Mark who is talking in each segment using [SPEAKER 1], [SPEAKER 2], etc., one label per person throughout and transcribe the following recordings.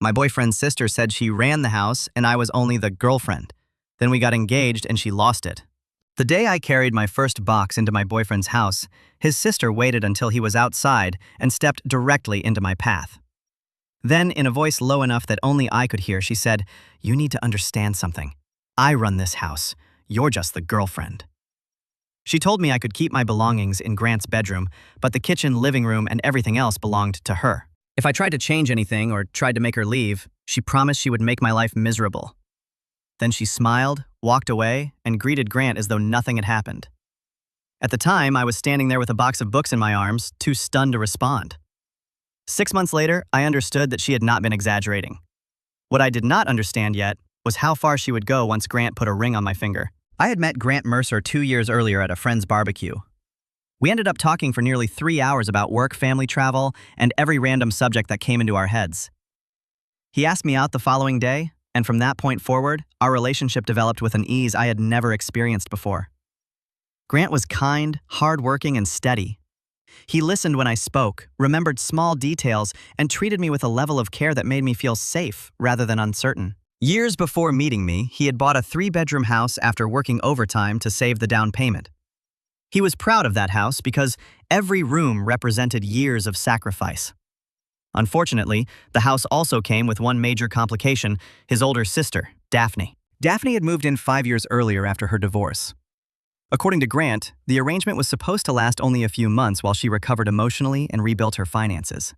[SPEAKER 1] My boyfriend's sister said she ran the house and I was only the girlfriend. Then we got engaged and she lost it. The day I carried my first box into my boyfriend's house, his sister waited until he was outside and stepped directly into my path. Then, in a voice low enough that only I could hear, she said, "You need to understand something. I run this house. You're just the girlfriend." She told me I could keep my belongings in Grant's bedroom, but the kitchen, living room, and everything else belonged to her. If I tried to change anything or tried to make her leave, she promised she would make my life miserable. Then she smiled, walked away, and greeted Grant as though nothing had happened. At the time, I was standing there with a box of books in my arms, too stunned to respond. 6 months later, I understood that she had not been exaggerating. What I did not understand yet was how far she would go once Grant put a ring on my finger. I had met Grant Mercer 2 years earlier at a friend's barbecue. We ended up talking for nearly 3 hours about work, family, travel, and every random subject that came into our heads. He asked me out the following day, and from that point forward, our relationship developed with an ease I had never experienced before. Grant was kind, hardworking, and steady. He listened when I spoke, remembered small details, and treated me with a level of care that made me feel safe rather than uncertain. Years before meeting me, he had bought a 3-bedroom house after working overtime to save the down payment. He was proud of that house because every room represented years of sacrifice. Unfortunately, the house also came with one major complication: his older sister, Daphne. Daphne had moved in 5 years earlier after her divorce. According to Grant, the arrangement was supposed to last only a few months while she recovered emotionally and rebuilt her finances.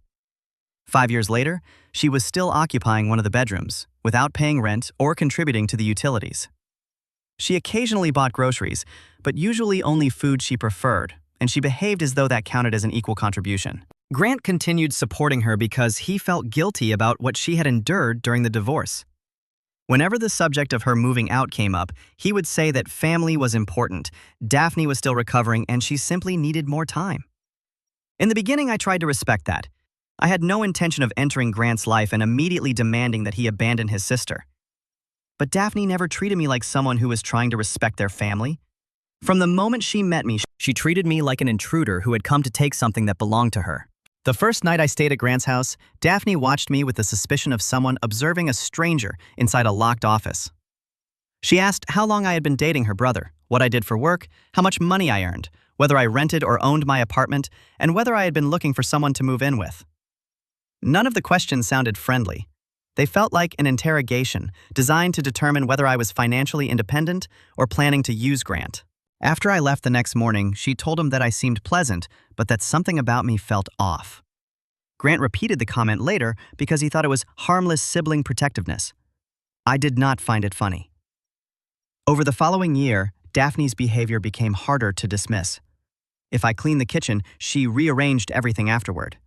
[SPEAKER 1] 5 years later, she was still occupying one of the bedrooms, without paying rent or contributing to the utilities. She occasionally bought groceries, but usually only food she preferred, and she behaved as though that counted as an equal contribution. Grant continued supporting her because he felt guilty about what she had endured during the divorce. Whenever the subject of her moving out came up, he would say that family was important, Daphne was still recovering, and she simply needed more time. In the beginning, I tried to respect that. I had no intention of entering Grant's life and immediately demanding that he abandon his sister. But Daphne never treated me like someone who was trying to respect their family. From the moment she met me, she treated me like an intruder who had come to take something that belonged to her. The first night I stayed at Grant's house, Daphne watched me with the suspicion of someone observing a stranger inside a locked office. She asked how long I had been dating her brother, what I did for work, how much money I earned, whether I rented or owned my apartment, and whether I had been looking for someone to move in with. None of the questions sounded friendly. They felt like an interrogation designed to determine whether I was financially independent or planning to use Grant. After I left the next morning, she told him that I seemed pleasant, but that something about me felt off. Grant repeated the comment later because he thought it was harmless sibling protectiveness. I did not find it funny. Over the following year, Daphne's behavior became harder to dismiss. If I cleaned the kitchen, she rearranged everything afterward.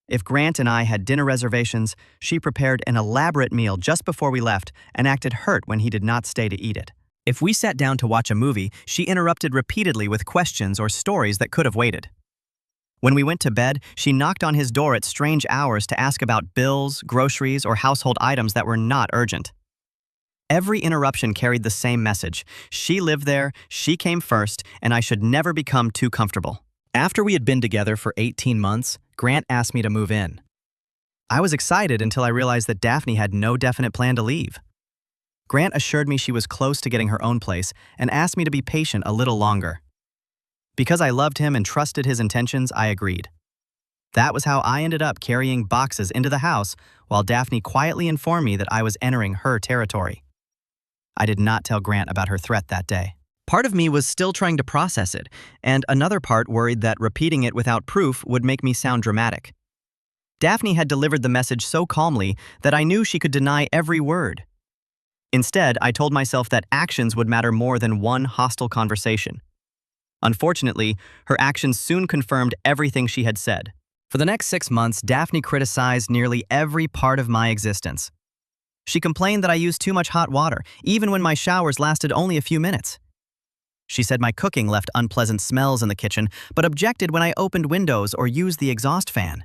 [SPEAKER 1] If Grant and I had dinner reservations, she prepared an elaborate meal just before we left and acted hurt when he did not stay to eat it. If we sat down to watch a movie, she interrupted repeatedly with questions or stories that could have waited. When we went to bed, she knocked on his door at strange hours to ask about bills, groceries, or household items that were not urgent. Every interruption carried the same message: she lived there, she came first, and I should never become too comfortable. After we had been together for 18 months, Grant asked me to move in. I was excited until I realized that Daphne had no definite plan to leave. Grant assured me she was close to getting her own place and asked me to be patient a little longer. Because I loved him and trusted his intentions, I agreed. That was how I ended up carrying boxes into the house while Daphne quietly informed me that I was entering her territory. I did not tell Grant about her threat that day. Part of me was still trying to process it, and another part worried that repeating it without proof would make me sound dramatic. Daphne had delivered the message so calmly that I knew she could deny every word. Instead, I told myself that actions would matter more than one hostile conversation. Unfortunately, her actions soon confirmed everything she had said. For the next 6 months, Daphne criticized nearly every part of my existence. She complained that I used too much hot water, even when my showers lasted only a few minutes. She said my cooking left unpleasant smells in the kitchen, but objected when I opened windows or used the exhaust fan.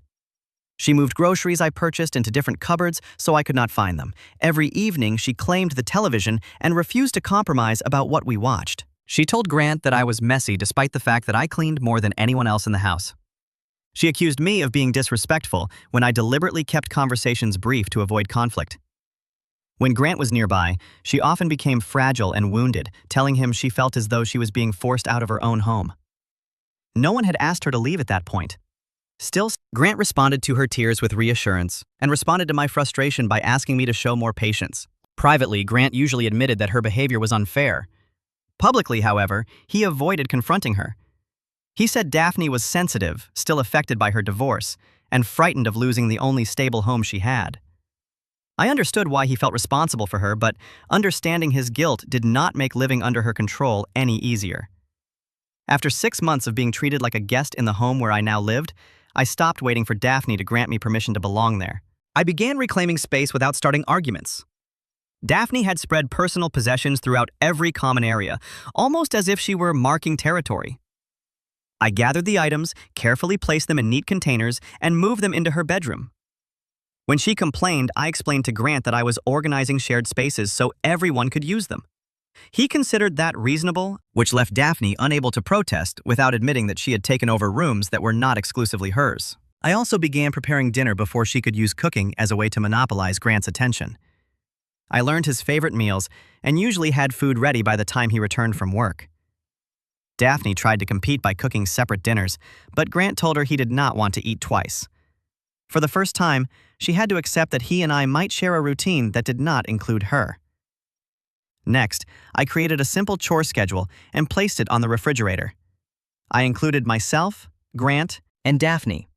[SPEAKER 1] She moved groceries I purchased into different cupboards so I could not find them. Every evening, she claimed the television and refused to compromise about what we watched. She told Grant that I was messy despite the fact that I cleaned more than anyone else in the house. She accused me of being disrespectful when I deliberately kept conversations brief to avoid conflict. When Grant was nearby, she often became fragile and wounded, telling him she felt as though she was being forced out of her own home. No one had asked her to leave at that point. Still, Grant responded to her tears with reassurance and responded to my frustration by asking me to show more patience. Privately, Grant usually admitted that her behavior was unfair. Publicly, however, he avoided confronting her. He said Daphne was sensitive, still affected by her divorce, and frightened of losing the only stable home she had. I understood why he felt responsible for her, but understanding his guilt did not make living under her control any easier. After 6 months of being treated like a guest in the home where I now lived, I stopped waiting for Daphne to grant me permission to belong there. I began reclaiming space without starting arguments. Daphne had spread personal possessions throughout every common area, almost as if she were marking territory. I gathered the items, carefully placed them in neat containers, and moved them into her bedroom. When she complained, I explained to Grant that I was organizing shared spaces so everyone could use them. He considered that reasonable, which left Daphne unable to protest without admitting that she had taken over rooms that were not exclusively hers. I also began preparing dinner before she could use cooking as a way to monopolize Grant's attention. I learned his favorite meals and usually had food ready by the time he returned from work. Daphne tried to compete by cooking separate dinners, but Grant told her he did not want to eat twice. For the first time, she had to accept that he and I might share a routine that did not include her. Next, I created a simple chore schedule and placed it on the refrigerator. I included myself, Grant, and Daphne.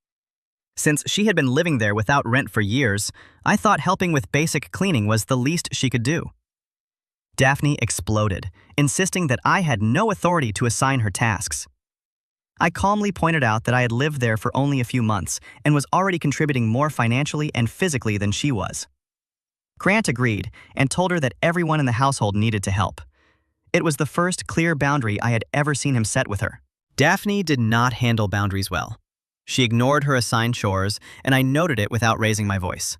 [SPEAKER 1] Since she had been living there without rent for years, I thought helping with basic cleaning was the least she could do. Daphne exploded, insisting that I had no authority to assign her tasks. I calmly pointed out that I had lived there for only a few months and was already contributing more financially and physically than she was. Grant agreed and told her that everyone in the household needed to help. It was the first clear boundary I had ever seen him set with her. Daphne did not handle boundaries well. She ignored her assigned chores, and I noted it without raising my voice.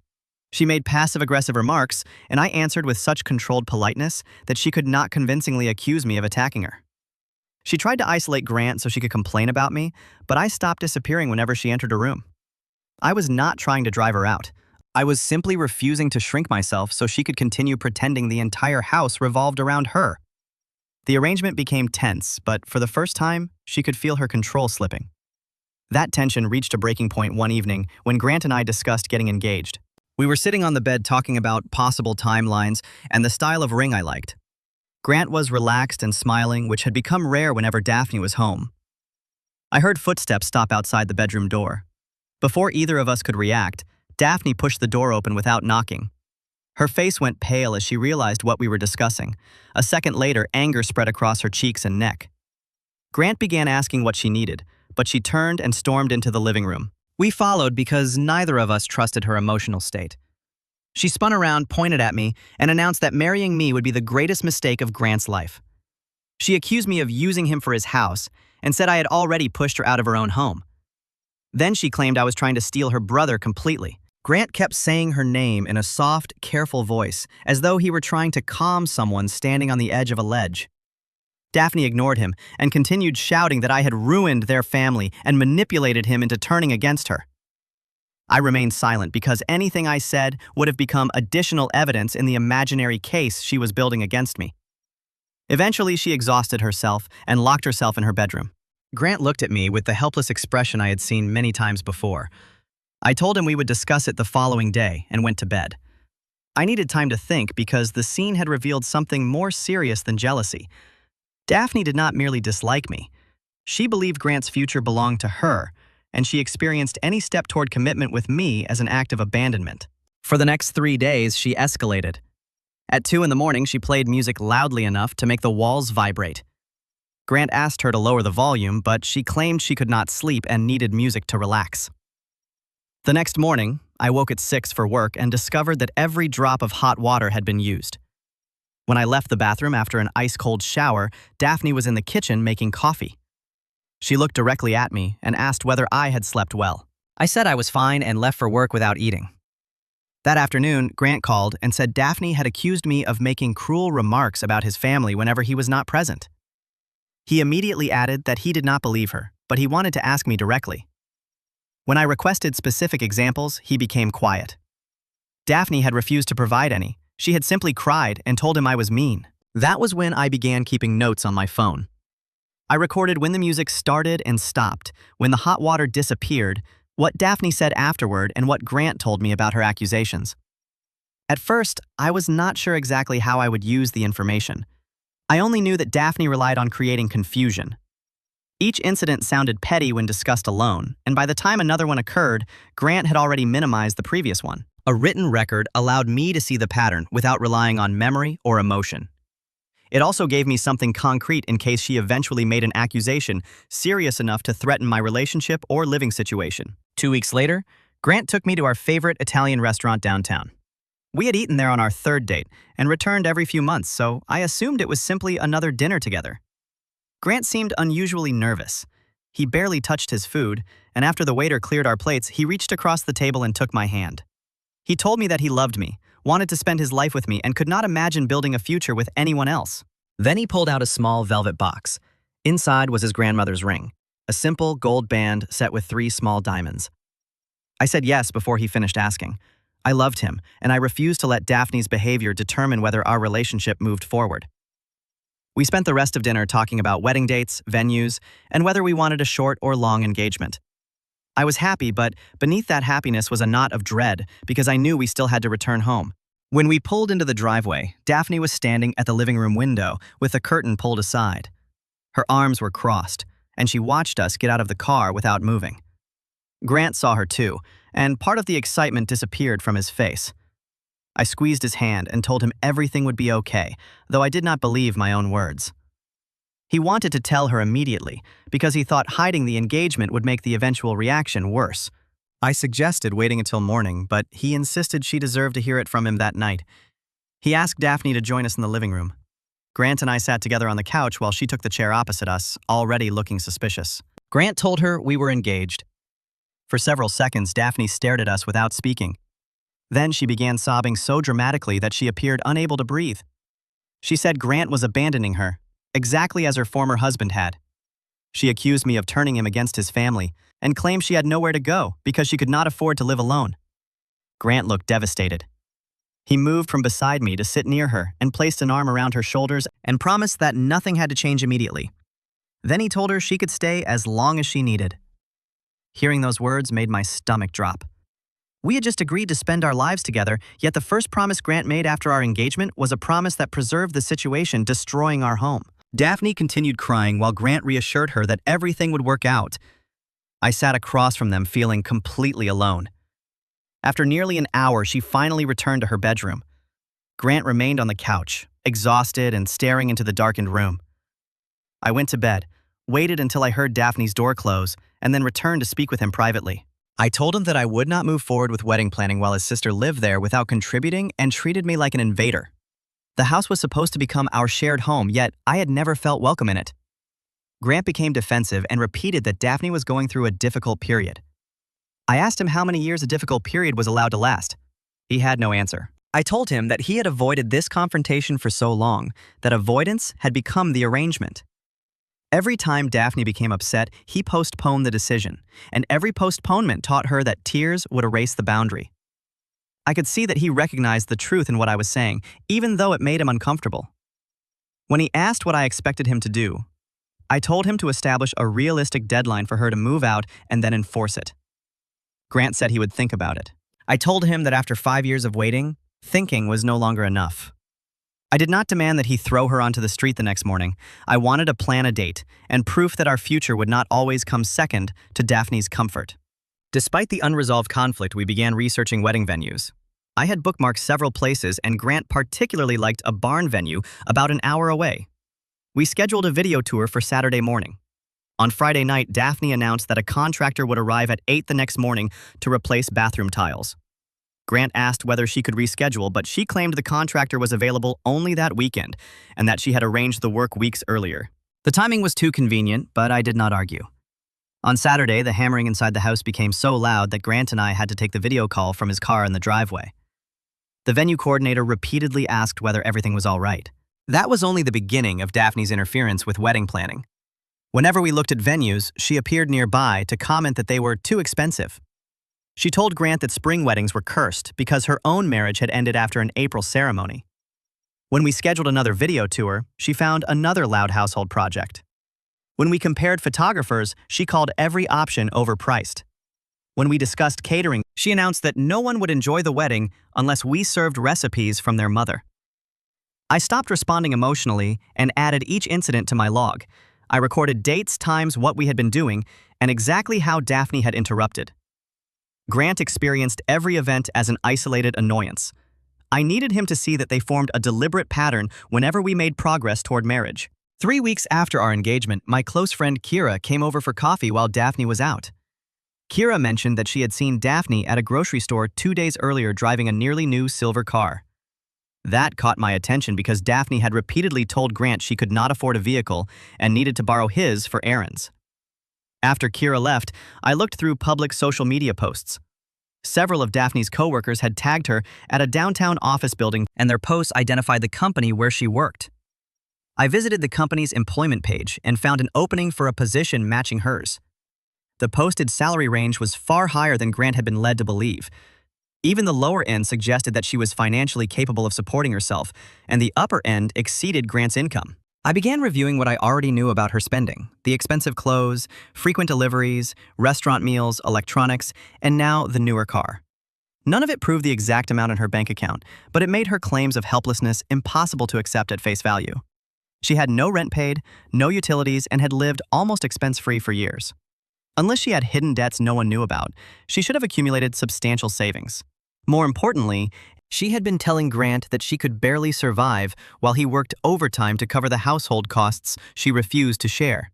[SPEAKER 1] She made passive-aggressive remarks, and I answered with such controlled politeness that she could not convincingly accuse me of attacking her. She tried to isolate Grant so she could complain about me, but I stopped disappearing whenever she entered a room. I was not trying to drive her out. I was simply refusing to shrink myself so she could continue pretending the entire house revolved around her. The arrangement became tense, but for the first time, she could feel her control slipping. That tension reached a breaking point one evening when Grant and I discussed getting engaged. We were sitting on the bed talking about possible timelines and the style of ring I liked. Grant was relaxed and smiling, which had become rare whenever Daphne was home. I heard footsteps stop outside the bedroom door. Before either of us could react, Daphne pushed the door open without knocking. Her face went pale as she realized what we were discussing. A second later, anger spread across her cheeks and neck. Grant began asking what she needed, but she turned and stormed into the living room. We followed because neither of us trusted her emotional state. She spun around, pointed at me, and announced that marrying me would be the greatest mistake of Grant's life. She accused me of using him for his house and said I had already pushed her out of her own home. Then she claimed I was trying to steal her brother completely. Grant kept saying her name in a soft, careful voice, as though he were trying to calm someone standing on the edge of a ledge. Daphne ignored him and continued shouting that I had ruined their family and manipulated him into turning against her. I remained silent because anything I said would have become additional evidence in the imaginary case she was building against me. Eventually, she exhausted herself and locked herself in her bedroom. Grant looked at me with the helpless expression I had seen many times before. I told him we would discuss it the following day and went to bed. I needed time to think because the scene had revealed something more serious than jealousy. Daphne did not merely dislike me. She believed Grant's future belonged to her, and she experienced any step toward commitment with me as an act of abandonment. For the next 3 days, she escalated. At 2 in the morning, she played music loudly enough to make the walls vibrate. Grant asked her to lower the volume, but she claimed she could not sleep and needed music to relax. The next morning, I woke at 6 for work and discovered that every drop of hot water had been used. When I left the bathroom after an ice-cold shower, Daphne was in the kitchen making coffee. She looked directly at me and asked whether I had slept well. I said I was fine and left for work without eating. That afternoon, Grant called and said Daphne had accused me of making cruel remarks about his family whenever he was not present. He immediately added that he did not believe her, but he wanted to ask me directly. When I requested specific examples, he became quiet. Daphne had refused to provide any. She had simply cried and told him I was mean. That was when I began keeping notes on my phone. I recorded when the music started and stopped, when the hot water disappeared, what Daphne said afterward, and what Grant told me about her accusations. At first, I was not sure exactly how I would use the information. I only knew that Daphne relied on creating confusion. Each incident sounded petty when discussed alone, and by the time another one occurred, Grant had already minimized the previous one. A written record allowed me to see the pattern without relying on memory or emotion. It also gave me something concrete in case she eventually made an accusation serious enough to threaten my relationship or living situation. 2 weeks later, Grant took me to our favorite Italian restaurant downtown. We had eaten there on our third date and returned every few months, so I assumed it was simply another dinner together. Grant seemed unusually nervous. He barely touched his food, and after the waiter cleared our plates, he reached across the table and took my hand. He told me that he loved me, wanted to spend his life with me, and could not imagine building a future with anyone else. Then he pulled out a small velvet box. Inside was his grandmother's ring, a simple gold band set with 3 small diamonds. I said yes before he finished asking. I loved him, and I refused to let Daphne's behavior determine whether our relationship moved forward. We spent the rest of dinner talking about wedding dates, venues, and whether we wanted a short or long engagement. I was happy, but beneath that happiness was a knot of dread because I knew we still had to return home. When we pulled into the driveway, Daphne was standing at the living room window with the curtain pulled aside. Her arms were crossed, and she watched us get out of the car without moving. Grant saw her too, and part of the excitement disappeared from his face. I squeezed his hand and told him everything would be okay, though I did not believe my own words. He wanted to tell her immediately because he thought hiding the engagement would make the eventual reaction worse. I suggested waiting until morning, but he insisted she deserved to hear it from him that night. He asked Daphne to join us in the living room. Grant and I sat together on the couch while she took the chair opposite us, already looking suspicious. Grant told her we were engaged. For several seconds, Daphne stared at us without speaking. Then she began sobbing so dramatically that she appeared unable to breathe. She said Grant was abandoning her, exactly as her former husband had. She accused me of turning him against his family and claimed she had nowhere to go because she could not afford to live alone. Grant looked devastated. He moved from beside me to sit near her and placed an arm around her shoulders and promised that nothing had to change immediately. Then he told her she could stay as long as she needed. Hearing those words made my stomach drop. We had just agreed to spend our lives together, yet the first promise Grant made after our engagement was a promise that preserved the situation, destroying our home. Daphne continued crying while Grant reassured her that everything would work out. I sat across from them feeling completely alone. After nearly an hour, she finally returned to her bedroom. Grant remained on the couch, exhausted and staring into the darkened room. I went to bed, waited until I heard Daphne's door close, and then returned to speak with him privately. I told him that I would not move forward with wedding planning while his sister lived there without contributing and treated me like an invader. The house was supposed to become our shared home, yet I had never felt welcome in it. Grant became defensive and repeated that Daphne was going through a difficult period. I asked him how many years a difficult period was allowed to last. He had no answer. I told him that he had avoided this confrontation for so long that avoidance had become the arrangement. Every time Daphne became upset, he postponed the decision, and every postponement taught her that tears would erase the boundary. I could see that he recognized the truth in what I was saying, even though it made him uncomfortable. When he asked what I expected him to do, I told him to establish a realistic deadline for her to move out and then enforce it. Grant said he would think about it. I told him that after 5 years of waiting, thinking was no longer enough. I did not demand that he throw her onto the street the next morning. I wanted to plan a date and proof that our future would not always come second to Daphne's comfort. Despite the unresolved conflict, we began researching wedding venues. I had bookmarked several places, and Grant particularly liked a barn venue about an hour away. We scheduled a video tour for Saturday morning. On Friday night, Daphne announced that a contractor would arrive at 8 the next morning to replace bathroom tiles. Grant asked whether she could reschedule, but she claimed the contractor was available only that weekend and that she had arranged the work weeks earlier. The timing was too convenient, but I did not argue. On Saturday, the hammering inside the house became so loud that Grant and I had to take the video call from his car in the driveway. The venue coordinator repeatedly asked whether everything was all right. That was only the beginning of Daphne's interference with wedding planning. Whenever we looked at venues, she appeared nearby to comment that they were too expensive. She told Grant that spring weddings were cursed because her own marriage had ended after an April ceremony. When we scheduled another video tour, she found another loud household project. When we compared photographers, she called every option overpriced. When we discussed catering, she announced that no one would enjoy the wedding unless we served recipes from their mother. I stopped responding emotionally and added each incident to my log. I recorded dates, times, what we had been doing, and exactly how Daphne had interrupted. Grant experienced every event as an isolated annoyance. I needed him to see that they formed a deliberate pattern whenever we made progress toward marriage. 3 weeks after our engagement, my close friend Kira came over for coffee while Daphne was out. Kira mentioned that she had seen Daphne at a grocery store 2 days earlier driving a nearly new silver car. That caught my attention because Daphne had repeatedly told Grant she could not afford a vehicle and needed to borrow his for errands. After Kira left, I looked through public social media posts. Several of Daphne's coworkers had tagged her at a downtown office building, and their posts identified the company where she worked. I visited the company's employment page and found an opening for a position matching hers. The posted salary range was far higher than Grant had been led to believe. Even the lower end suggested that she was financially capable of supporting herself, and the upper end exceeded Grant's income. I began reviewing what I already knew about her spending: the expensive clothes, frequent deliveries, restaurant meals, electronics, and now the newer car. None of it proved the exact amount in her bank account, but it made her claims of helplessness impossible to accept at face value. She had no rent paid, no utilities, and had lived almost expense-free for years. Unless she had hidden debts no one knew about, she should have accumulated substantial savings. More importantly, she had been telling Grant that she could barely survive while he worked overtime to cover the household costs she refused to share.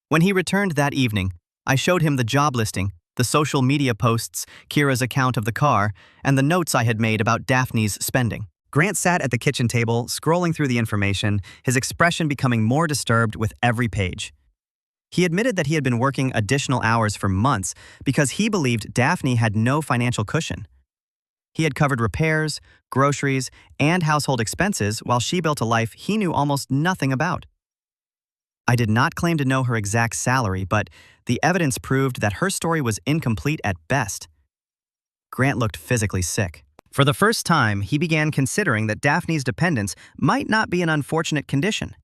[SPEAKER 1] When he returned that evening, I showed him the job listing, the social media posts, Kira's account of the car, and the notes I had made about Daphne's spending. Grant sat at the kitchen table, scrolling through the information, his expression becoming more disturbed with every page. He admitted that he had been working additional hours for months because he believed Daphne had no financial cushion. He had covered repairs, groceries, and household expenses while she built a life he knew almost nothing about. I did not claim to know her exact salary, but the evidence proved that her story was incomplete at best. Grant looked physically sick. For the first time, he began considering that Daphne's dependence might not be an unfortunate condition.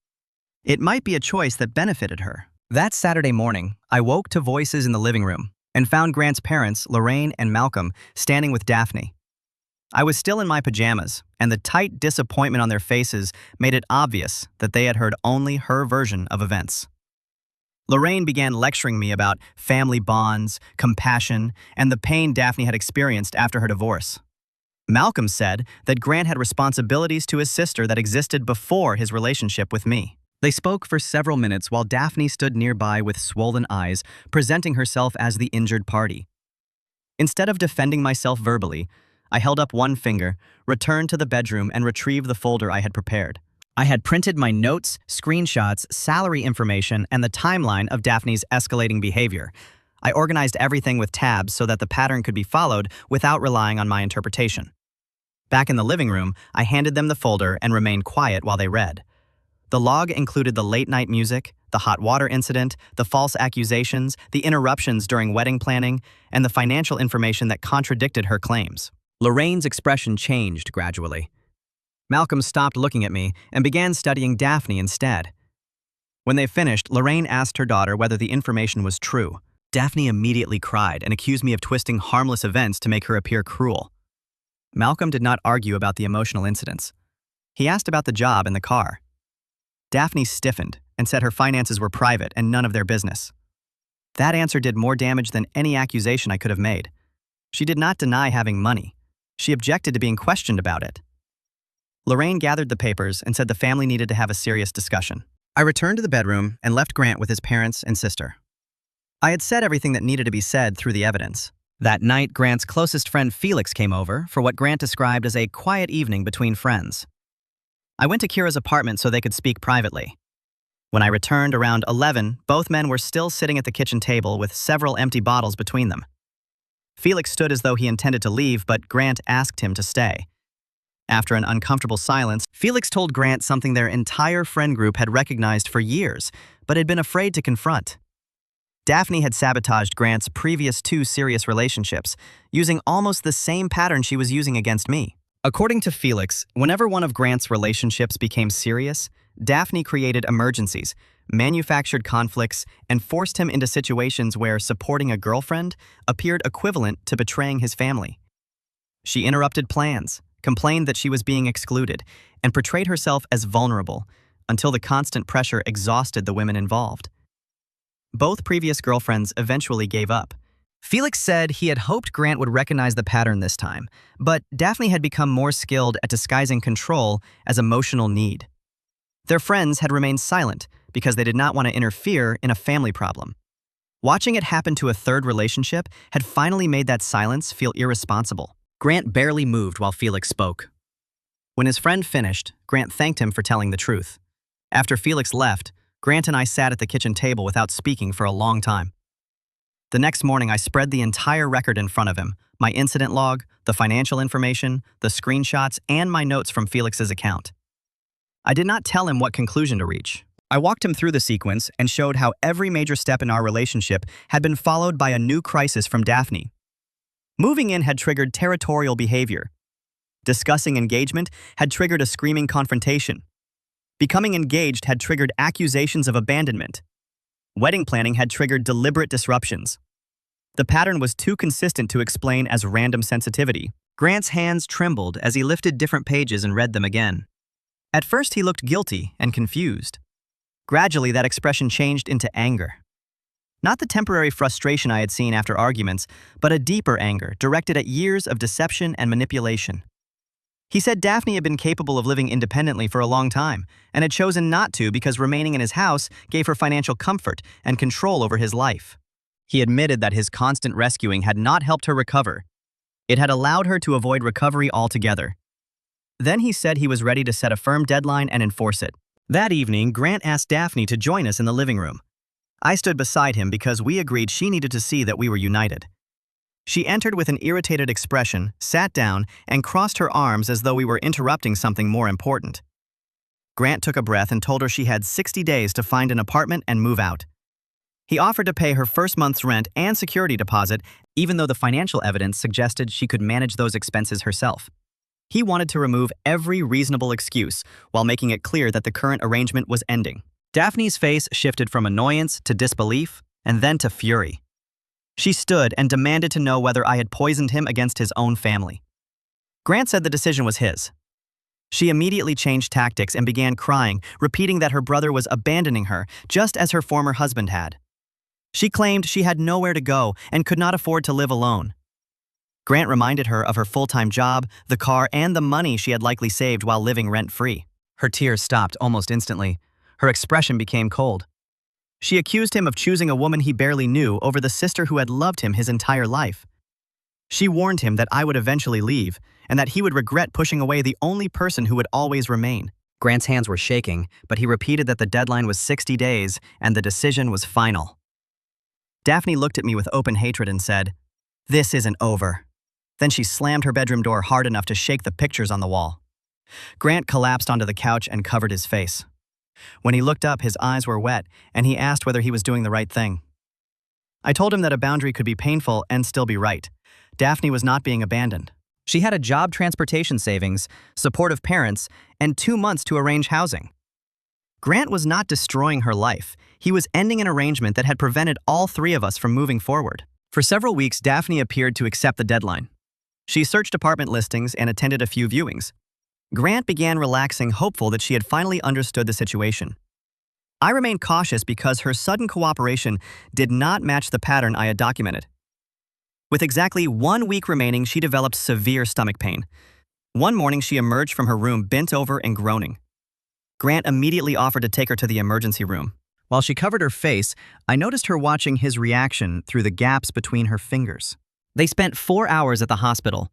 [SPEAKER 1] It might be a choice that benefited her. That Saturday morning, I woke to voices in the living room and found Grant's parents, Lorraine and Malcolm, standing with Daphne. I was still in my pajamas, and the tight disappointment on their faces made it obvious that they had heard only her version of events. Lorraine began lecturing me about family bonds, compassion, and the pain Daphne had experienced after her divorce. Malcolm said that Grant had responsibilities to his sister that existed before his relationship with me. They spoke for several minutes while Daphne stood nearby with swollen eyes, presenting herself as the injured party. Instead of defending myself verbally, I held up one finger, returned to the bedroom, and retrieved the folder I had prepared. I had printed my notes, screenshots, salary information, and the timeline of Daphne's escalating behavior. I organized everything with tabs so that the pattern could be followed without relying on my interpretation. Back in the living room, I handed them the folder and remained quiet while they read. The log included the late-night music, the hot water incident, the false accusations, the interruptions during wedding planning, and the financial information that contradicted her claims. Lorraine's expression changed gradually. Malcolm stopped looking at me and began studying Daphne instead. When they finished, Lorraine asked her daughter whether the information was true. Daphne immediately cried and accused me of twisting harmless events to make her appear cruel. Malcolm did not argue about the emotional incidents. He asked about the job and the car. Daphne stiffened and said her finances were private and none of their business. That answer did more damage than any accusation I could have made. She did not deny having money. She objected to being questioned about it. Lorraine gathered the papers and said the family needed to have a serious discussion. I returned to the bedroom and left Grant with his parents and sister. I had said everything that needed to be said through the evidence. That night, Grant's closest friend Felix came over for what Grant described as a quiet evening between friends. I went to Kira's apartment so they could speak privately. When I returned around 11, both men were still sitting at the kitchen table with several empty bottles between them. Felix stood as though he intended to leave, but Grant asked him to stay. After an uncomfortable silence, Felix told Grant something their entire friend group had recognized for years, but had been afraid to confront. Daphne had sabotaged Grant's previous 2 serious relationships, using almost the same pattern she was using against me. According to Felix, whenever one of Grant's relationships became serious, Daphne created emergencies, manufactured conflicts, and forced him into situations where supporting a girlfriend appeared equivalent to betraying his family. She interrupted plans, complained that she was being excluded, and portrayed herself as vulnerable until the constant pressure exhausted the women involved. Both previous girlfriends eventually gave up. Felix said he had hoped Grant would recognize the pattern this time, but Daphne had become more skilled at disguising control as emotional need. Their friends had remained silent because they did not want to interfere in a family problem. Watching it happen to a third relationship had finally made that silence feel irresponsible. Grant barely moved while Felix spoke. When his friend finished, Grant thanked him for telling the truth. After Felix left, Grant and I sat at the kitchen table without speaking for a long time. The next morning, I spread the entire record in front of him, my incident log, the financial information, the screenshots, and my notes from Felix's account. I did not tell him what conclusion to reach. I walked him through the sequence and showed how every major step in our relationship had been followed by a new crisis from Daphne. Moving in had triggered territorial behavior. Discussing engagement had triggered a screaming confrontation. Becoming engaged had triggered accusations of abandonment. Wedding planning had triggered deliberate disruptions. The pattern was too consistent to explain as random sensitivity. Grant's hands trembled as he lifted different pages and read them again. At first, he looked guilty and confused. Gradually, that expression changed into anger. Not the temporary frustration I had seen after arguments, but a deeper anger directed at years of deception and manipulation. He said Daphne had been capable of living independently for a long time, and had chosen not to because remaining in his house gave her financial comfort and control over his life. He admitted that his constant rescuing had not helped her recover. It had allowed her to avoid recovery altogether. Then he said he was ready to set a firm deadline and enforce it. That evening, Grant asked Daphne to join us in the living room. I stood beside him because we agreed she needed to see that we were united. She entered with an irritated expression, sat down, and crossed her arms as though we were interrupting something more important. Grant took a breath and told her she had 60 days to find an apartment and move out. He offered to pay her first month's rent and security deposit, even though the financial evidence suggested she could manage those expenses herself. He wanted to remove every reasonable excuse while making it clear that the current arrangement was ending. Daphne's face shifted from annoyance to disbelief and then to fury. She stood and demanded to know whether I had poisoned him against his own family. Grant said the decision was his. She immediately changed tactics and began crying, repeating that her brother was abandoning her, just as her former husband had. She claimed she had nowhere to go and could not afford to live alone. Grant reminded her of her full-time job, the car, and the money she had likely saved while living rent-free. Her tears stopped almost instantly. Her expression became cold. She accused him of choosing a woman he barely knew over the sister who had loved him his entire life. She warned him that I would eventually leave, and that he would regret pushing away the only person who would always remain. Grant's hands were shaking, but he repeated that the deadline was 60 days and the decision was final. Daphne looked at me with open hatred and said, "This isn't over." Then she slammed her bedroom door hard enough to shake the pictures on the wall. Grant collapsed onto the couch and covered his face. When he looked up, his eyes were wet, and he asked whether he was doing the right thing. I told him that a boundary could be painful and still be right. Daphne was not being abandoned. She had a job, transportation savings, supportive parents, and 2 months to arrange housing. Grant was not destroying her life. He was ending an arrangement that had prevented all 3 of us from moving forward. For several weeks, Daphne appeared to accept the deadline. She searched apartment listings and attended a few viewings. Grant began relaxing, hopeful that she had finally understood the situation. I remained cautious because her sudden cooperation did not match the pattern I had documented. With exactly 1 week remaining, she developed severe stomach pain. One morning, she emerged from her room bent over and groaning. Grant immediately offered to take her to the emergency room. While she covered her face, I noticed her watching his reaction through the gaps between her fingers. They spent 4 hours at the hospital.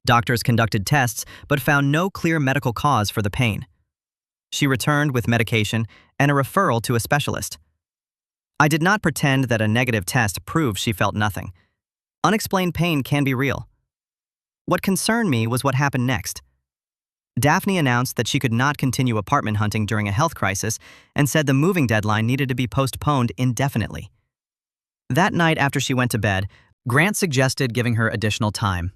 [SPEAKER 1] Doctors conducted tests, but found no clear medical cause for the pain. She returned with medication and a referral to a specialist. I did not pretend that a negative test proved she felt nothing. Unexplained pain can be real. What concerned me was what happened next. Daphne announced that she could not continue apartment hunting during a health crisis and said the moving deadline needed to be postponed indefinitely. That night after she went to bed, Grant suggested giving her additional time.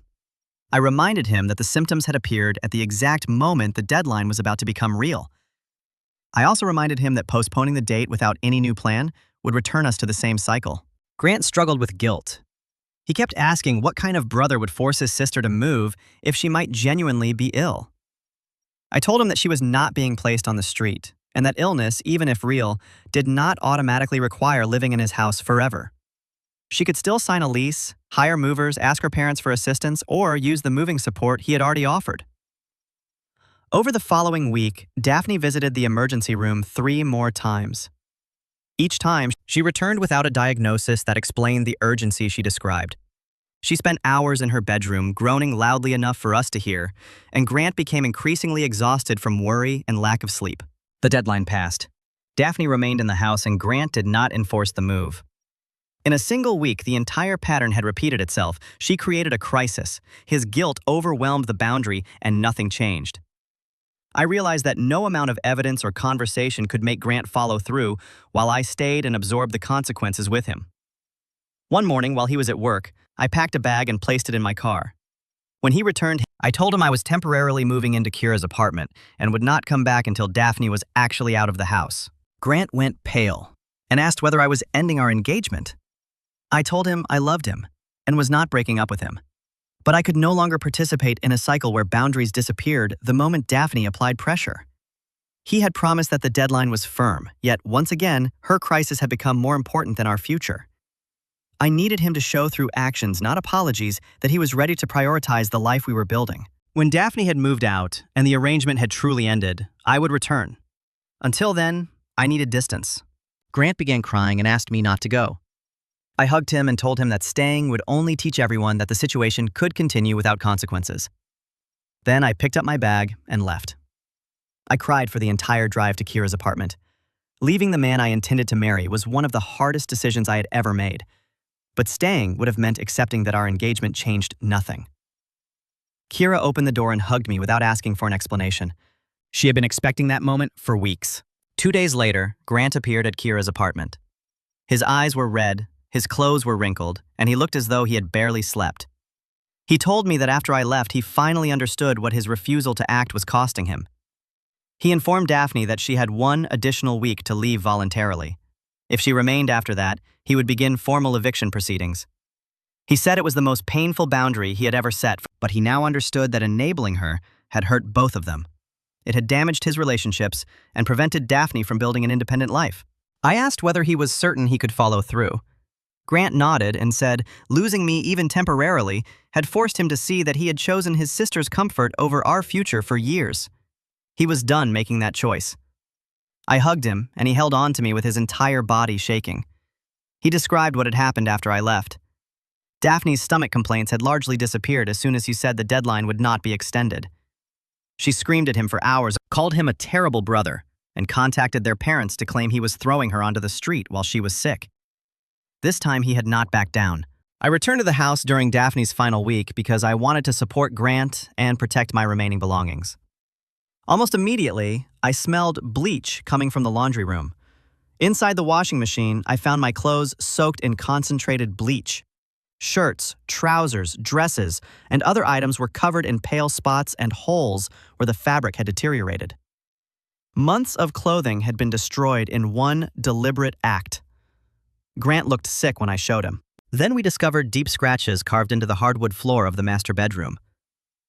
[SPEAKER 1] I reminded him that the symptoms had appeared at the exact moment the deadline was about to become real. I also reminded him that postponing the date without any new plan would return us to the same cycle. Grant struggled with guilt. He kept asking what kind of brother would force his sister to move if she might genuinely be ill. I told him that she was not being placed on the street, and that illness, even if real, did not automatically require living in his house forever. She could still sign a lease, hire movers, ask her parents for assistance, or use the moving support he had already offered. Over the following week, Daphne visited the emergency room 3 more times. Each time, she returned without a diagnosis that explained the urgency she described. She spent hours in her bedroom, groaning loudly enough for us to hear, and Grant became increasingly exhausted from worry and lack of sleep. The deadline passed. Daphne remained in the house and Grant did not enforce the move. In a single week, the entire pattern had repeated itself. She created a crisis. His guilt overwhelmed the boundary and nothing changed. I realized that no amount of evidence or conversation could make Grant follow through while I stayed and absorbed the consequences with him. One morning, while he was at work, I packed a bag and placed it in my car. When he returned, I told him I was temporarily moving into Kira's apartment and would not come back until Daphne was actually out of the house. Grant went pale and asked whether I was ending our engagement. I told him I loved him and was not breaking up with him. But I could no longer participate in a cycle where boundaries disappeared the moment Daphne applied pressure. He had promised that the deadline was firm, yet once again, her crisis had become more important than our future. I needed him to show through actions, not apologies, that he was ready to prioritize the life we were building. When Daphne had moved out and the arrangement had truly ended, I would return. Until then, I needed distance. Grant began crying and asked me not to go. I hugged him and told him that staying would only teach everyone that the situation could continue without consequences. Then I picked up my bag and left. I cried for the entire drive to Kira's apartment. Leaving the man I intended to marry was one of the hardest decisions I had ever made. But staying would have meant accepting that our engagement changed nothing. Kira opened the door and hugged me without asking for an explanation. She had been expecting that moment for weeks. 2 days later, Grant appeared at Kira's apartment. His eyes were red, his clothes were wrinkled, and he looked as though he had barely slept. He told me that after I left, he finally understood what his refusal to act was costing him. He informed Daphne that she had 1 additional week to leave voluntarily. If she remained after that, he would begin formal eviction proceedings. He said it was the most painful boundary he had ever set, but he now understood that enabling her had hurt both of them. It had damaged his relationships and prevented Daphne from building an independent life. I asked whether he was certain he could follow through. Grant nodded and said losing me even temporarily had forced him to see that he had chosen his sister's comfort over our future for years. He was done making that choice. I hugged him, and he held on to me with his entire body shaking. He described what had happened after I left. Daphne's stomach complaints had largely disappeared as soon as he said the deadline would not be extended. She screamed at him for hours, called him a terrible brother, and contacted their parents to claim he was throwing her onto the street while she was sick. This time he had not backed down. I returned to the house during Daphne's final week because I wanted to support Grant and protect my remaining belongings. Almost immediately, I smelled bleach coming from the laundry room. Inside the washing machine, I found my clothes soaked in concentrated bleach. Shirts, trousers, dresses, and other items were covered in pale spots and holes where the fabric had deteriorated. Months of clothing had been destroyed in one deliberate act. Grant looked sick when I showed him. Then we discovered deep scratches carved into the hardwood floor of the master bedroom.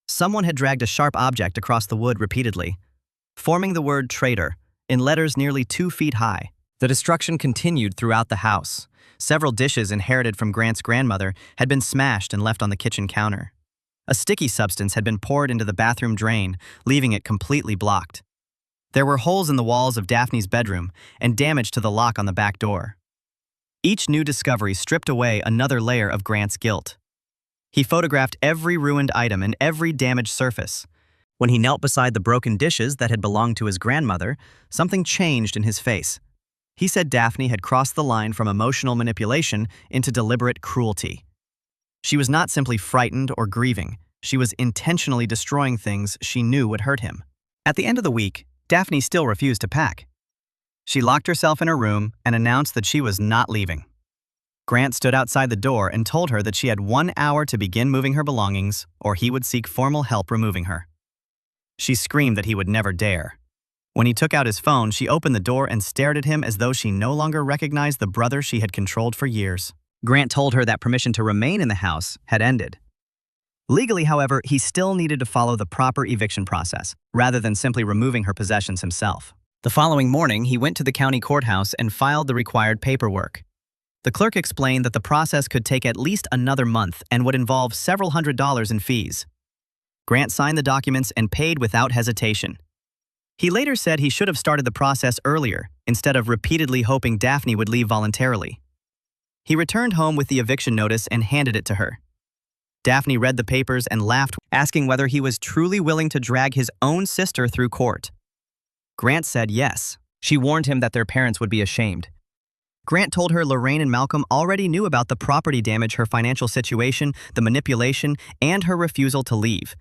[SPEAKER 1] Someone had dragged a sharp object across the wood repeatedly, forming the word traitor in letters nearly 2 feet high. The destruction continued throughout the house. Several dishes inherited from Grant's grandmother had been smashed and left on the kitchen counter. A sticky substance had been poured into the bathroom drain, leaving it completely blocked. There were holes in the walls of Daphne's bedroom and damage to the lock on the back door. Each new discovery stripped away another layer of Grant's guilt. He photographed every ruined item and every damaged surface. When he knelt beside the broken dishes that had belonged to his grandmother, something changed in his face. He said Daphne had crossed the line from emotional manipulation into deliberate cruelty. She was not simply frightened or grieving. She was intentionally destroying things she knew would hurt him. At the end of the week, Daphne still refused to pack. She locked herself in her room and announced that she was not leaving. Grant stood outside the door and told her that she had 1 hour to begin moving her belongings, or he would seek formal help removing her. She screamed that he would never dare. When he took out his phone, she opened the door and stared at him as though she no longer recognized the brother she had controlled for years. Grant told her that permission to remain in the house had ended. Legally, however, he still needed to follow the proper eviction process, rather than simply removing her possessions himself. The following morning, he went to the county courthouse and filed the required paperwork. The clerk explained that the process could take at least another month and would involve several $100s in fees. Grant signed the documents and paid without hesitation. He later said he should have started the process earlier, instead of repeatedly hoping Daphne would leave voluntarily. He returned home with the eviction notice and handed it to her. Daphne read the papers and laughed, asking whether he was truly willing to drag his own sister through court. Grant said yes. She warned him that their parents would be ashamed. Grant told her Lorraine and Malcolm already knew about the property damage, her financial situation, the manipulation, and her refusal to leave.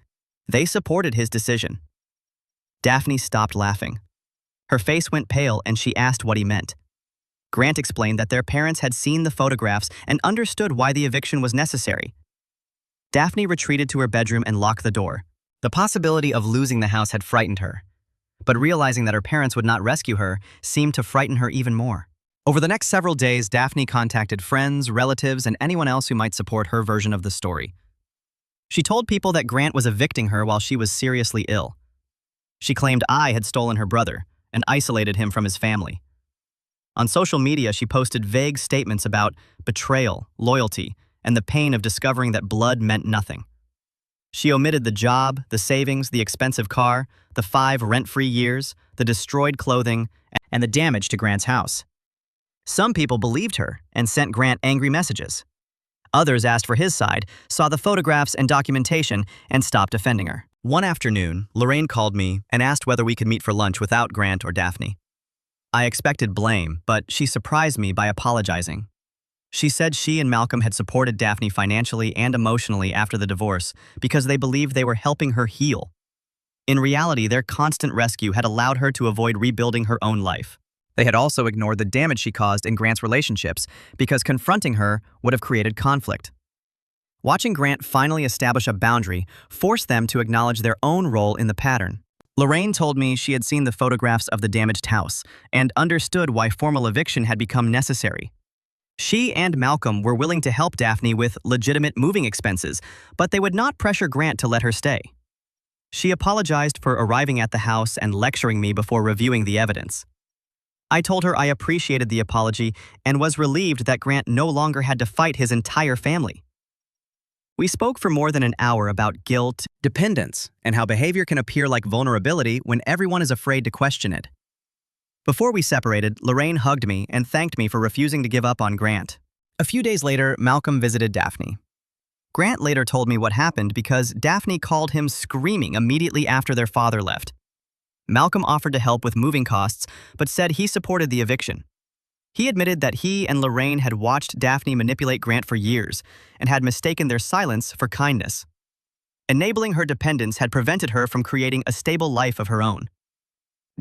[SPEAKER 1] They supported his decision. Daphne stopped laughing. Her face went pale and she asked what he meant. Grant explained that their parents had seen the photographs and understood why the eviction was necessary. Daphne retreated to her bedroom and locked the door. The possibility of losing the house had frightened her, but realizing that her parents would not rescue her seemed to frighten her even more. Over the next several days, Daphne contacted friends, relatives, and anyone else who might support her version of the story. She told people that Grant was evicting her while she was seriously ill. She claimed I had stolen her brother and isolated him from his family. On social media, she posted vague statements about betrayal, loyalty, and the pain of discovering that blood meant nothing. She omitted the job, the savings, the expensive car, the 5 rent-free years, the destroyed clothing, and the damage to Grant's house. Some people believed her and sent Grant angry messages. Others asked for his side, saw the photographs and documentation, and stopped defending her. One afternoon, Lorraine called me and asked whether we could meet for lunch without Grant or Daphne. I expected blame, but she surprised me by apologizing. She said she and Malcolm had supported Daphne financially and emotionally after the divorce because they believed they were helping her heal. In reality, their constant rescue had allowed her to avoid rebuilding her own life. They had also ignored the damage she caused in Grant's relationships because confronting her would have created conflict. Watching Grant finally establish a boundary forced them to acknowledge their own role in the pattern. Lorraine told me she had seen the photographs of the damaged house and understood why formal eviction had become necessary. She and Malcolm were willing to help Daphne with legitimate moving expenses, but they would not pressure Grant to let her stay. She apologized for arriving at the house and lecturing me before reviewing the evidence. I told her I appreciated the apology and was relieved that Grant no longer had to fight his entire family. We spoke for more than an hour about guilt, dependence, and how behavior can appear like vulnerability when everyone is afraid to question it. Before we separated, Lorraine hugged me and thanked me for refusing to give up on Grant. A few days later, Malcolm visited Daphne. Grant later told me what happened because Daphne called him screaming immediately after their father left. Malcolm offered to help with moving costs, but said he supported the eviction. He admitted that he and Lorraine had watched Daphne manipulate Grant for years and had mistaken their silence for kindness. Enabling her dependence had prevented her from creating a stable life of her own.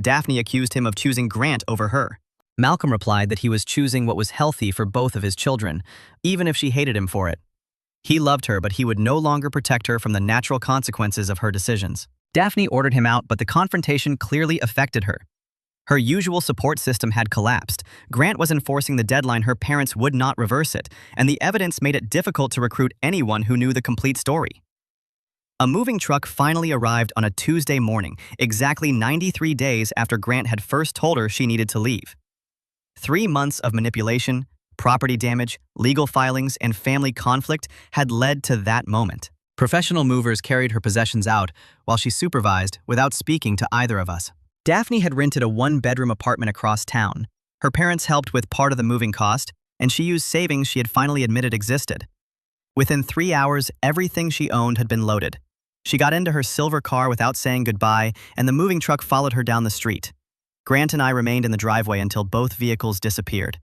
[SPEAKER 1] Daphne accused him of choosing Grant over her. Malcolm replied that he was choosing what was healthy for both of his children, even if she hated him for it. He loved her, but he would no longer protect her from the natural consequences of her decisions. Daphne ordered him out, but the confrontation clearly affected her. Her usual support system had collapsed. Grant was enforcing the deadline her parents would not reverse it, and the evidence made it difficult to recruit anyone who knew the complete story. A moving truck finally arrived on a Tuesday morning, exactly 93 days after Grant had first told her she needed to leave. 3 months of manipulation, property damage, legal filings, and family conflict had led to that moment. Professional movers carried her possessions out while she supervised without speaking to either of us. Daphne had rented a 1-bedroom apartment across town. Her parents helped with part of the moving cost, and she used savings she had finally admitted existed. Within 3 hours, everything she owned had been loaded. She got into her silver car without saying goodbye, and the moving truck followed her down the street. Grant and I remained in the driveway until both vehicles disappeared.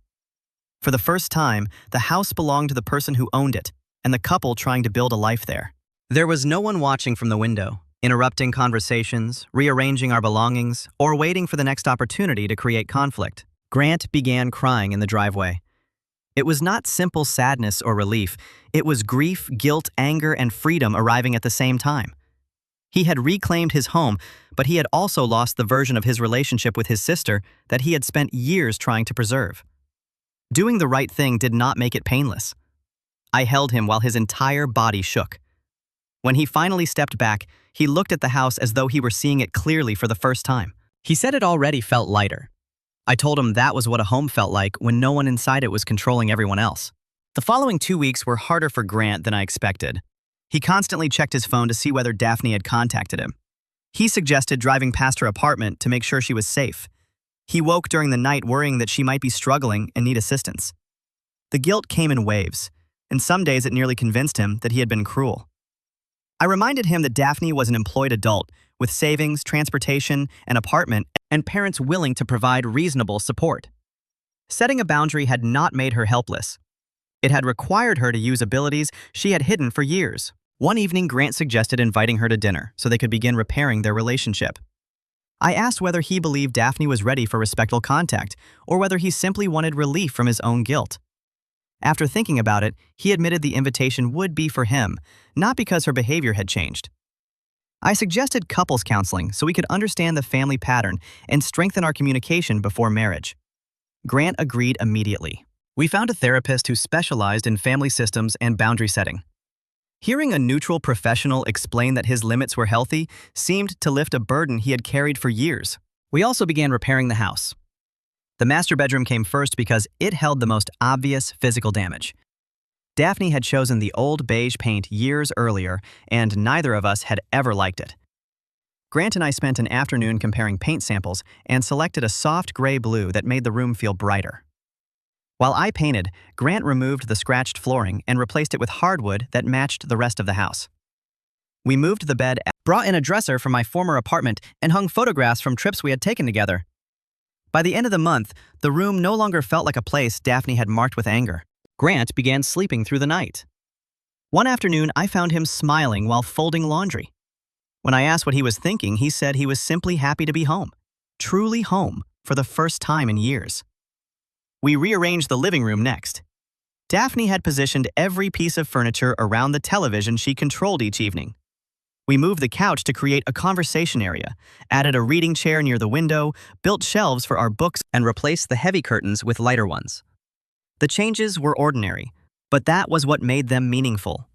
[SPEAKER 1] For the first time, the house belonged to the person who owned it, and the couple trying to build a life there. There was no one watching from the window, interrupting conversations, rearranging our belongings, or waiting for the next opportunity to create conflict. Grant began crying in the driveway. It was not simple sadness or relief. It was grief, guilt, anger, and freedom arriving at the same time. He had reclaimed his home, but he had also lost the version of his relationship with his sister that he had spent years trying to preserve. Doing the right thing did not make it painless. I held him while his entire body shook. When he finally stepped back, he looked at the house as though he were seeing it clearly for the first time. He said it already felt lighter. I told him that was what a home felt like when no one inside it was controlling everyone else. The following 2 weeks were harder for Grant than I expected. He constantly checked his phone to see whether Daphne had contacted him. He suggested driving past her apartment to make sure she was safe. He woke during the night worrying that she might be struggling and need assistance. The guilt came in waves, and some days it nearly convinced him that he had been cruel. I reminded him that Daphne was an employed adult with savings, transportation, an apartment, and parents willing to provide reasonable support. Setting a boundary had not made her helpless. It had required her to use abilities she had hidden for years. One evening, Grant suggested inviting her to dinner so they could begin repairing their relationship. I asked whether he believed Daphne was ready for respectful contact or whether he simply wanted relief from his own guilt. After thinking about it, he admitted the invitation would be for him, not because her behavior had changed. I suggested couples counseling so we could understand the family pattern and strengthen our communication before marriage. Grant agreed immediately. We found a therapist who specialized in family systems and boundary setting. Hearing a neutral professional explain that his limits were healthy seemed to lift a burden he had carried for years. We also began repairing the house. The master bedroom came first because it held the most obvious physical damage. Daphne had chosen the old beige paint years earlier, and neither of us had ever liked it. Grant and I spent an afternoon comparing paint samples and selected a soft gray blue that made the room feel brighter. While I painted, Grant removed the scratched flooring and replaced it with hardwood that matched the rest of the house. We moved the bed, brought in a dresser from my former apartment, and hung photographs from trips we had taken together. By the end of the month, the room no longer felt like a place Daphne had marked with anger. Grant began sleeping through the night. One afternoon, I found him smiling while folding laundry. When I asked what he was thinking, he said he was simply happy to be home. Truly home, for the first time in years. We rearranged the living room next. Daphne had positioned every piece of furniture around the television she controlled each evening. We moved the couch to create a conversation area, added a reading chair near the window, built shelves for our books, and replaced the heavy curtains with lighter ones. The changes were ordinary, but that was what made them meaningful.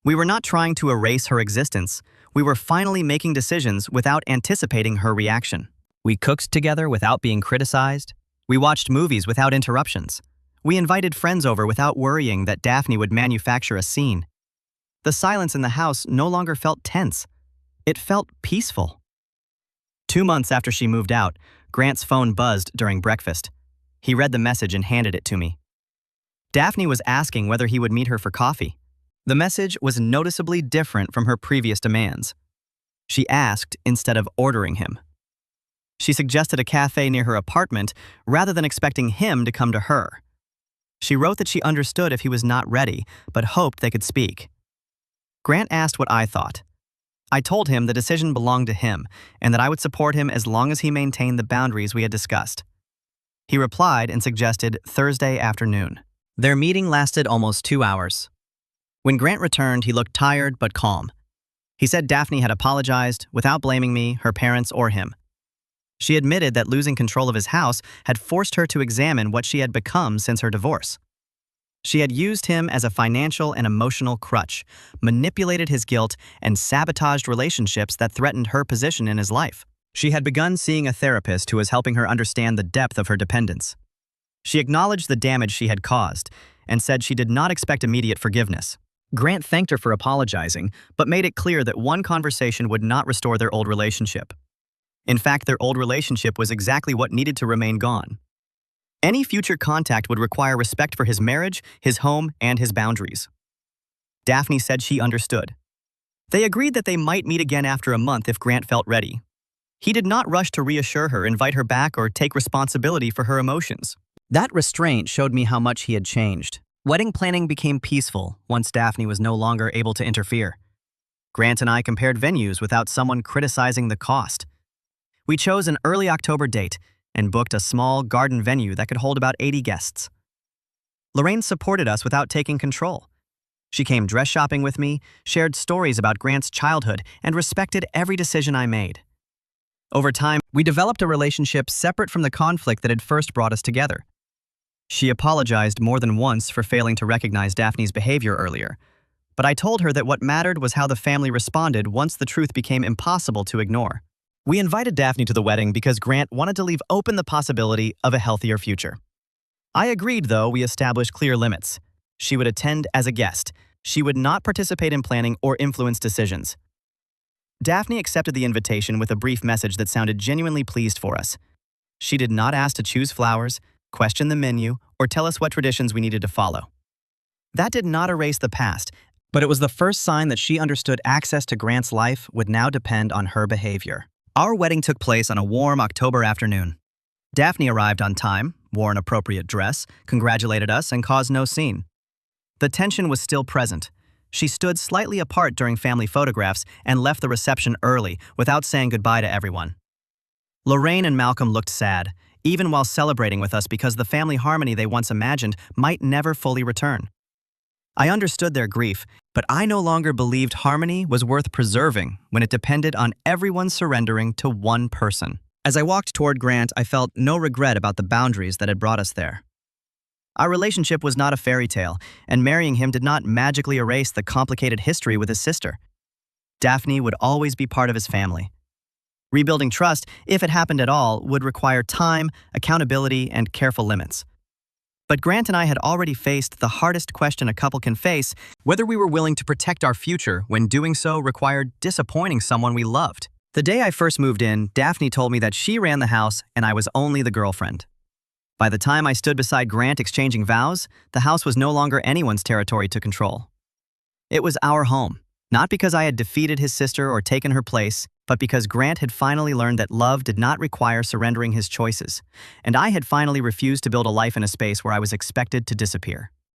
[SPEAKER 1] We were not trying to erase her existence. We were finally making decisions without anticipating her reaction. We cooked together without being criticized. We watched movies without interruptions. We invited friends over without worrying that Daphne would manufacture a scene. The silence in the house no longer felt tense. It felt peaceful. 2 months after she moved out, Grant's phone buzzed during breakfast. He read the message and handed it to me. Daphne was asking whether he would meet her for coffee. The message was noticeably different from her previous demands. She asked instead of ordering him. She suggested a cafe near her apartment rather than expecting him to come to her. She wrote that she understood if he was not ready, but hoped they could speak. Grant asked what I thought. I told him the decision belonged to him and that I would support him as long as he maintained the boundaries we had discussed. He replied and suggested Thursday afternoon. Their meeting lasted almost 2 hours. When Grant returned, he looked tired but calm. He said Daphne had apologized without blaming me, her parents, or him. She admitted that losing control of his house had forced her to examine what she had become since her divorce. She had used him as a financial and emotional crutch, manipulated his guilt, and sabotaged relationships that threatened her position in his life. She had begun seeing a therapist who was helping her understand the depth of her dependence. She acknowledged the damage she had caused and said she did not expect immediate forgiveness. Grant thanked her for apologizing, but made it clear that one conversation would not restore their old relationship. In fact, their old relationship was exactly what needed to remain gone. Any future contact would require respect for his marriage, his home, and his boundaries. Daphne said she understood. They agreed that they might meet again after a month if Grant felt ready. He did not rush to reassure her, invite her back, or take responsibility for her emotions. That restraint showed me how much he had changed. Wedding planning became peaceful once Daphne was no longer able to interfere. Grant and I compared venues without someone criticizing the cost. We chose an early October date and booked a small garden venue that could hold about 80 guests. Lorraine supported us without taking control. She came dress shopping with me, shared stories about Grant's childhood, and respected every decision I made. Over time, we developed a relationship separate from the conflict that had first brought us together. She apologized more than once for failing to recognize Daphne's behavior earlier, but I told her that what mattered was how the family responded once the truth became impossible to ignore. We invited Daphne to the wedding because Grant wanted to leave open the possibility of a healthier future. I agreed, though we established clear limits. She would attend as a guest. She would not participate in planning or influence decisions. Daphne accepted the invitation with a brief message that sounded genuinely pleased for us. She did not ask to choose flowers, question the menu, or tell us what traditions we needed to follow. That did not erase the past, but it was the first sign that she understood access to Grant's life would now depend on her behavior. Our wedding took place on a warm October afternoon. Daphne arrived on time, wore an appropriate dress, congratulated us, and caused no scene. The tension was still present. She stood slightly apart during family photographs and left the reception early without saying goodbye to everyone. Lorraine and Malcolm looked sad, even while celebrating with us because the family harmony they once imagined might never fully return. I understood their grief, but I no longer believed harmony was worth preserving when it depended on everyone surrendering to one person. As I walked toward Grant, I felt no regret about the boundaries that had brought us there. Our relationship was not a fairy tale, and marrying him did not magically erase the complicated history with his sister. Daphne would always be part of his family. Rebuilding trust, if it happened at all, would require time, accountability, and careful limits. But Grant and I had already faced the hardest question a couple can face, whether we were willing to protect our future when doing so required disappointing someone we loved. The day I first moved in, Daphne told me that she ran the house and I was only the girlfriend. By the time I stood beside Grant exchanging vows, the house was no longer anyone's territory to control. It was our home, not because I had defeated his sister or taken her place, but because Grant had finally learned that love did not require surrendering his choices, and I had finally refused to build a life in a space where I was expected to disappear.